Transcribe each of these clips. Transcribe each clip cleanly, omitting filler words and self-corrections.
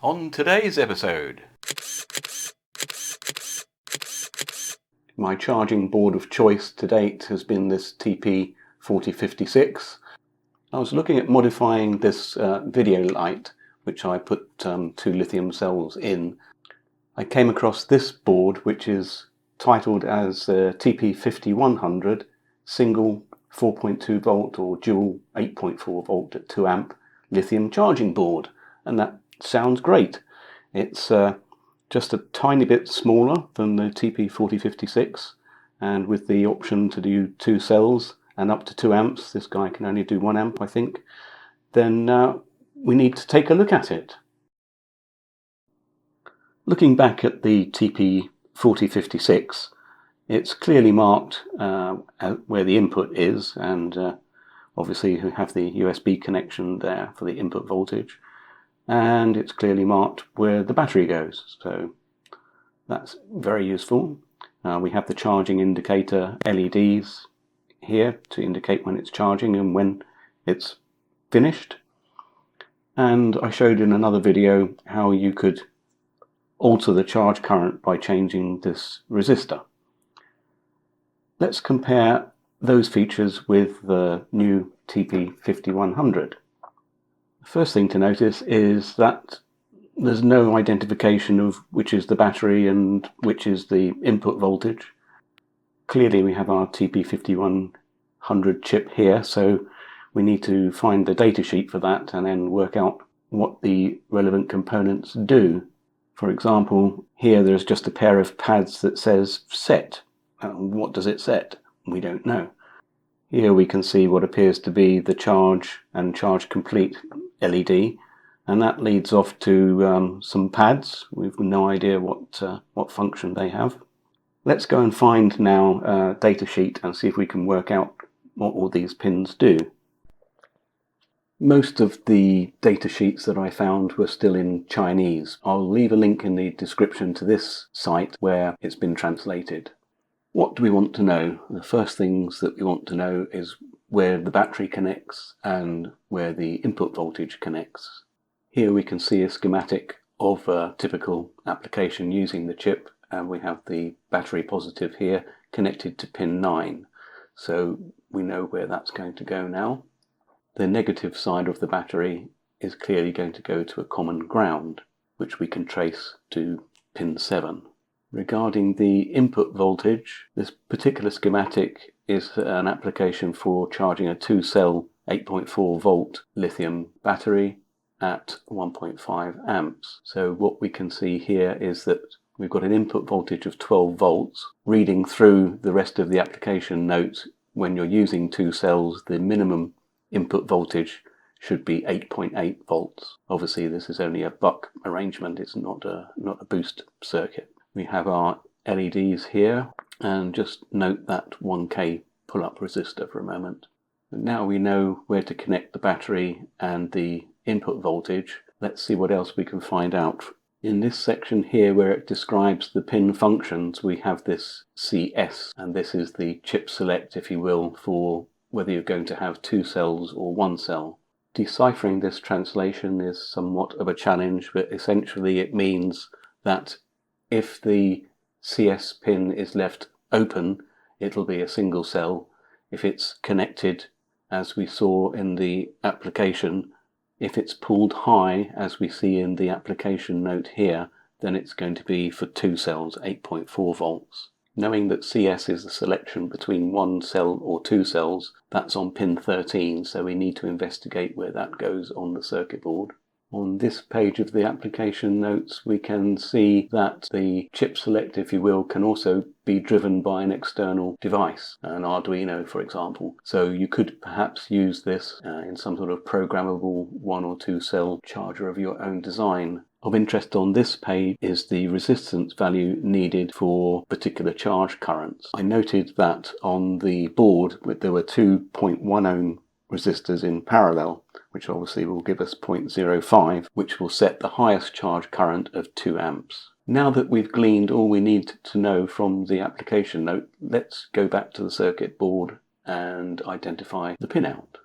On today's episode, my charging board of choice to date has been this TP4056. I was looking at modifying this video light, which I put 2 lithium cells in. I came across this board, which is titled as TP5100 single 4.2 volt or dual 8.4 volt at 2 amp lithium charging board, and that sounds great. It's just a tiny bit smaller than the TP4056, and with the option to do 2 cells and up to 2 amps, this guy can only do 1 amp I think, then we need to take a look at it. Looking back at the TP4056, it's clearly marked where the input is, and obviously you have the USB connection there for the input voltage, and it's clearly marked where the battery goes, so that's very useful. We have the charging indicator LEDs here to indicate when it's charging and when it's finished, and I showed in another video how you could alter the charge current by changing this resistor. Let's compare those features with the new TP5100. The first thing to notice is that there's no identification of which is the battery and which is the input voltage. Clearly we have our TP5100 chip here, so we need to find the datasheet for that and then work out what the relevant components do. For example, here there's just a pair of pads that says set. What does it set? We don't know. Here we can see what appears to be the charge and charge complete LED, and that leads off to some pads. We've no idea what function they have. Let's go and find now a datasheet and see if we can work out what all these pins do. Most of the datasheets that I found were still in Chinese. I'll leave a link in the description to this site where it's been translated. What do we want to know? The first things that we want to know is where the battery connects and where the input voltage connects. Here we can see a schematic of a typical application using the chip, and we have the battery positive here connected to pin 9, so we know where that's going to go now. The negative side of the battery is clearly going to go to a common ground, which we can trace to pin 7. Regarding the input voltage, this particular schematic is an application for charging a 2-cell 8.4 volt lithium battery at 1.5 amps. So what we can see here is that we've got an input voltage of 12 volts. Reading through the rest of the application notes, when you're using 2 cells, the minimum input voltage should be 8.8 volts. Obviously this is only a buck arrangement, it's not a boost circuit. We have our LEDs here, and just note that 1K pull-up resistor for a moment. And now we know where to connect the battery and the input voltage. Let's see what else we can find out. In this section here where it describes the pin functions, we have this CS, and this is the chip select, if you will, for whether you're going to have 2 cells or 1 cell. Deciphering this translation is somewhat of a challenge, but essentially it means that if the CS pin is left open, it'll be a single cell. If it's connected, as we saw in the application, if it's pulled high, as we see in the application note here, then it's going to be for 2 cells, 8.4 volts. Knowing that CS is the selection between 1 cell or 2 cells, that's on pin 13, so we need to investigate where that goes on the circuit board. On this page of the application notes, we can see that the chip select, if you will, can also be driven by an external device, an Arduino for example. So you could perhaps use this in some sort of programmable 1 or 2 cell charger of your own design. Of interest on this page is the resistance value needed for particular charge currents. I noted that on the board there were 2.1 ohm resistors in parallel, which obviously will give us 0.05, which will set the highest charge current of 2 amps. Now that we've gleaned all we need to know from the application note, let's go back to the circuit board and identify the pinout.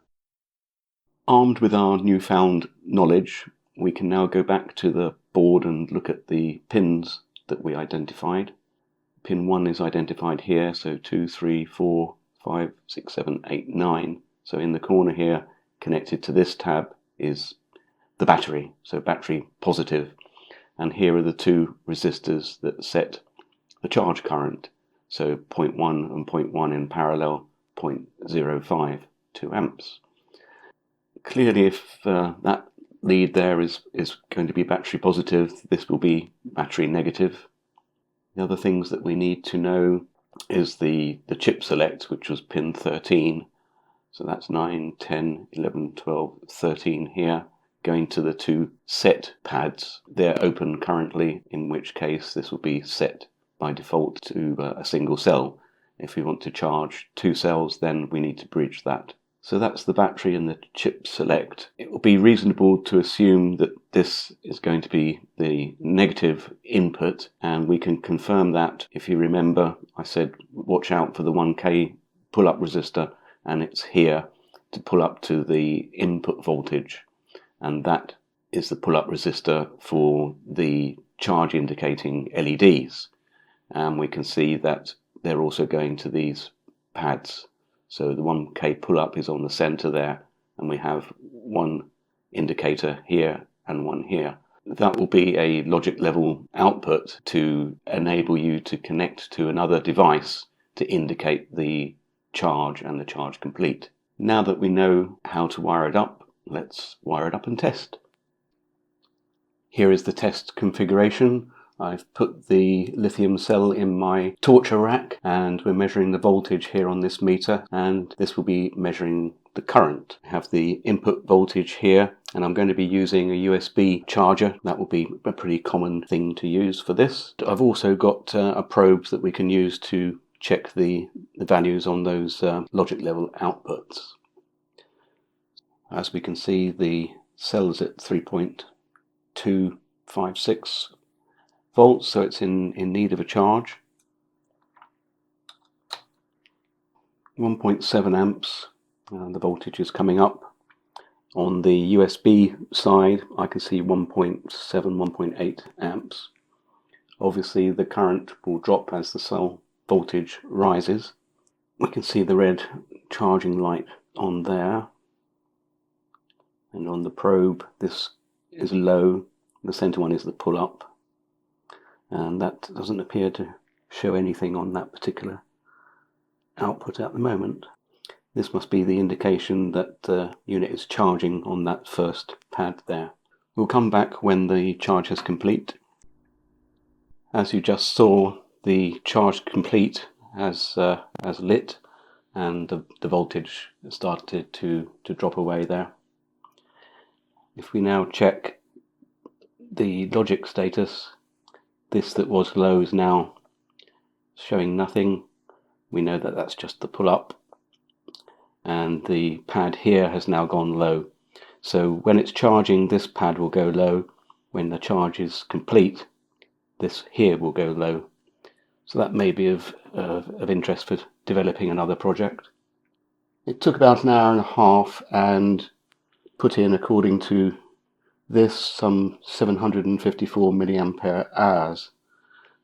Armed with our newfound knowledge, we can now go back to the board and look at the pins that we identified. Pin 1 is identified here, so 2, 3, 4, 5, 6, 7, 8, 9. So in the corner here, connected to this tab, is the battery, so battery positive. And here are the two resistors that set the charge current, so 0.1 and 0.1 in parallel, 0.05, 2 amps. Clearly, if that lead there is going to be battery positive, this will be battery negative. The other things that we need to know is the chip select, which was pin 13. So that's 9, 10, 11, 12, 13 here, going to the two set pads. They're open currently, in which case this will be set by default to a single cell. If we want to charge two cells, then we need to bridge that. So that's the battery and the chip select. It will be reasonable to assume that this is going to be the negative input, and we can confirm that. If you remember, I said watch out for the 1K pull-up resistor, and it's here to pull up to the input voltage, and that is the pull-up resistor for the charge indicating LEDs. And we can see that they're also going to these pads. So the 1K pull-up is on the center there, and we have one indicator here and one here. That will be a logic level output to enable you to connect to another device to indicate the charge and the charge complete. Now that we know how to wire it up, let's wire it up and test. Here is the test configuration. I've put the lithium cell in my torture rack, and we're measuring the voltage here on this meter, and this will be measuring the current. I have the input voltage here, and I'm going to be using a USB charger. That will be a pretty common thing to use for this. I've also got a probe that we can use to check the values on those logic level outputs. As we can see, the cell is at 3.256 volts, so it's in need of a charge. 1.7 amps, the voltage is coming up. On the USB side, I can see 1.7, 1.8 amps. Obviously, the current will drop as the cell voltage rises. We can see the red charging light on there. And on the probe, this is low. The center one is the pull-up. And that doesn't appear to show anything on that particular output at the moment. This must be the indication that the unit is charging on that first pad there. We'll come back when the charge is complete. As you just saw, the charge complete has lit, and the voltage started to drop away there. If we now check the logic status, this that was low is now showing nothing. We know that that's just the pull-up, and the pad here has now gone low. So when it's charging, this pad will go low. When the charge is complete, this here will go low. So that may be of interest for developing another project. It took about an hour and a half, and put in, according to this, some 754 milliampere hours.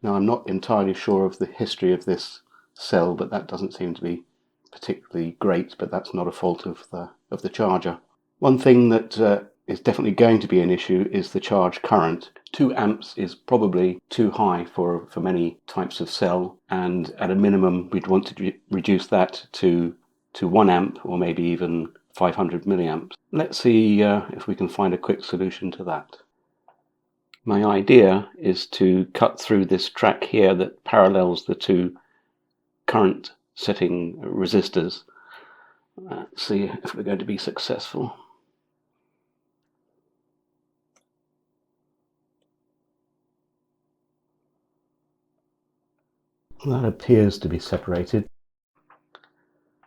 Now, I'm not entirely sure of the history of this cell, but that doesn't seem to be particularly great, but that's not a fault of the charger. One thing that is definitely going to be an issue is the charge current. 2 amps is probably too high for many types of cell, and at a minimum we'd want to reduce that to 1 amp, or maybe even 500 milliamps. Let's see if we can find a quick solution to that. My idea is to cut through this track here that parallels the two current setting resistors. Let's see if we're going to be successful. That appears to be separated.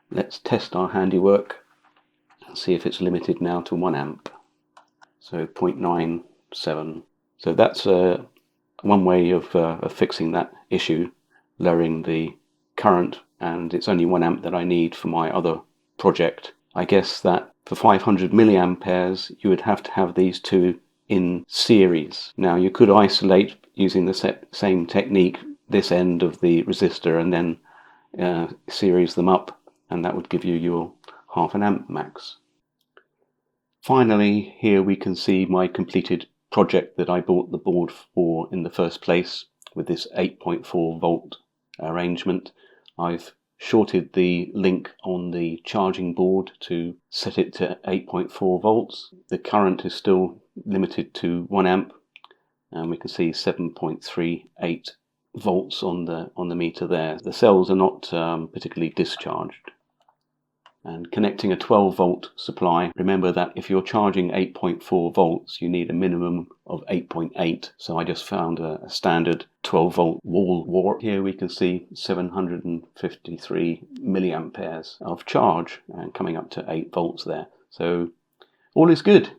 Let's test our handiwork and see if it's limited now to 1 amp. So 0.97. So that's one way of fixing that issue, lowering the current, and it's only 1 amp that I need for my other project. I guess that for 500 milliamperes you would have to have these two in series. Now you could isolate using the same technique this end of the resistor and then series them up, and that would give you your 0.5 amp max. Finally, here we can see my completed project that I bought the board for in the first place with this 8.4 volt arrangement. I've shorted the link on the charging board to set it to 8.4 volts. The current is still limited to 1 amp, and we can see 7.38 volts on the meter there. The cells are not particularly discharged. And connecting a 12 volt supply, remember that if you're charging 8.4 volts, you need a minimum of 8.8. So I just found a standard 12 volt wall wart. Here we can see 753 milliamperes of charge and coming up to 8 volts there. So all is good.